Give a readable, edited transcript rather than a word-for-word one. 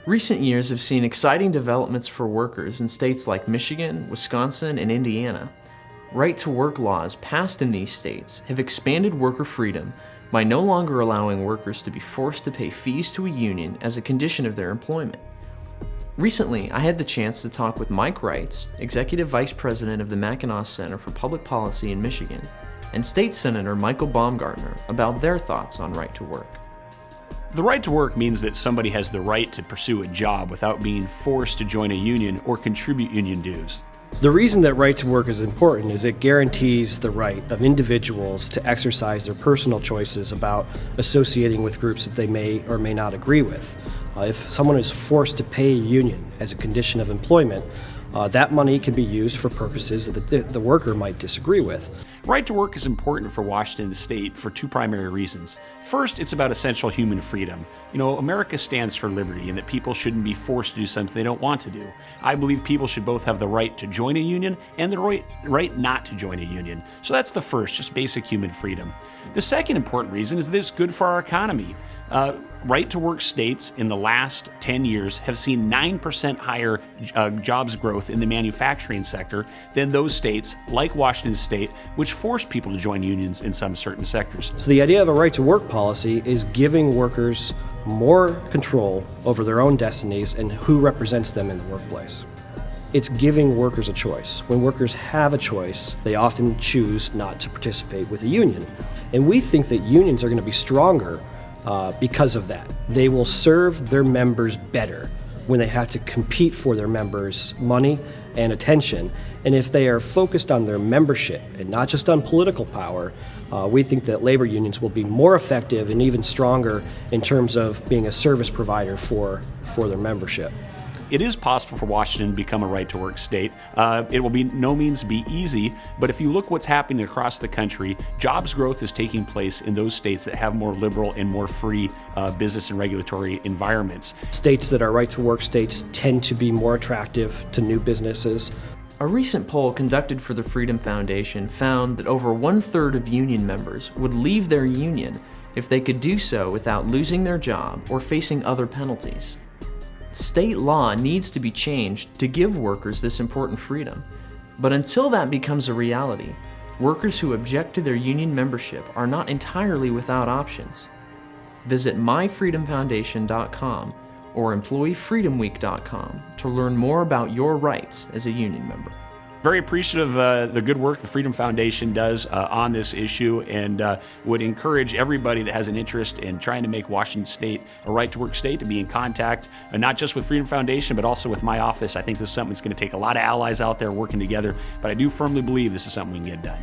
Recent years have seen exciting developments for workers in states like Michigan, Wisconsin, and Indiana. Right-to-work laws passed in these states have expanded worker freedom by no longer allowing workers to be forced to pay fees to a union as a condition of their employment. Recently, I had the chance to talk with Mike Reitz, Executive Vice President of the Mackinac Center for Public Policy in Michigan, and State Senator Michael Baumgartner about their thoughts on right-to-work. The right to work means that somebody has the right to pursue a job without being forced to join a union or contribute union dues. The reason that right to work is important is it guarantees the right of individuals to exercise their personal choices about associating with groups that they may or may not agree with. If someone is forced to pay a union as a condition of employment, that money can be used for purposes that the worker might disagree with. Right to work is important for Washington State for two primary reasons. First, it's about essential human freedom. America stands for liberty and that people shouldn't be forced to do something they don't want to do. I believe people should both have the right to join a union and the right not to join a union. So that's the first, just basic human freedom. The second important reason is that it's good for our economy. Right-to-work states in the last 10 years have seen 9% higher jobs growth in the manufacturing sector than those states, like Washington State, which force people to join unions in some certain sectors. So the idea of a right-to-work policy is giving workers more control over their own destinies and who represents them in the workplace. It's giving workers a choice. When workers have a choice, they often choose not to participate with a union. And we think that unions are going to be stronger because of that. They will serve their members better when they have to compete for their members' money and attention. And if they are focused on their membership and not just on political power, we think that labor unions will be more effective and even stronger in terms of being a service provider for their membership. It is possible for Washington to become a right-to-work state. It will be no means be easy, but if you look what's happening across the country, jobs growth is taking place in those states that have more liberal and more free business and regulatory environments. States that are right-to-work states tend to be more attractive to new businesses. A recent poll conducted for the Freedom Foundation found that over 1/3 of union members would leave their union if they could do so without losing their job or facing other penalties. State law needs to be changed to give workers this important freedom. But until that becomes a reality, workers who object to their union membership are not entirely without options. Visit myfreedomfoundation.com or employeefreedomweek.com to learn more about your rights as a union member. Very appreciative of the good work the Freedom Foundation does on this issue, and would encourage everybody that has an interest in trying to make Washington State a right-to-work state to be in contact, not just with Freedom Foundation, but also with my office. I think this is something that's going to take a lot of allies out there working together, but I do firmly believe this is something we can get done.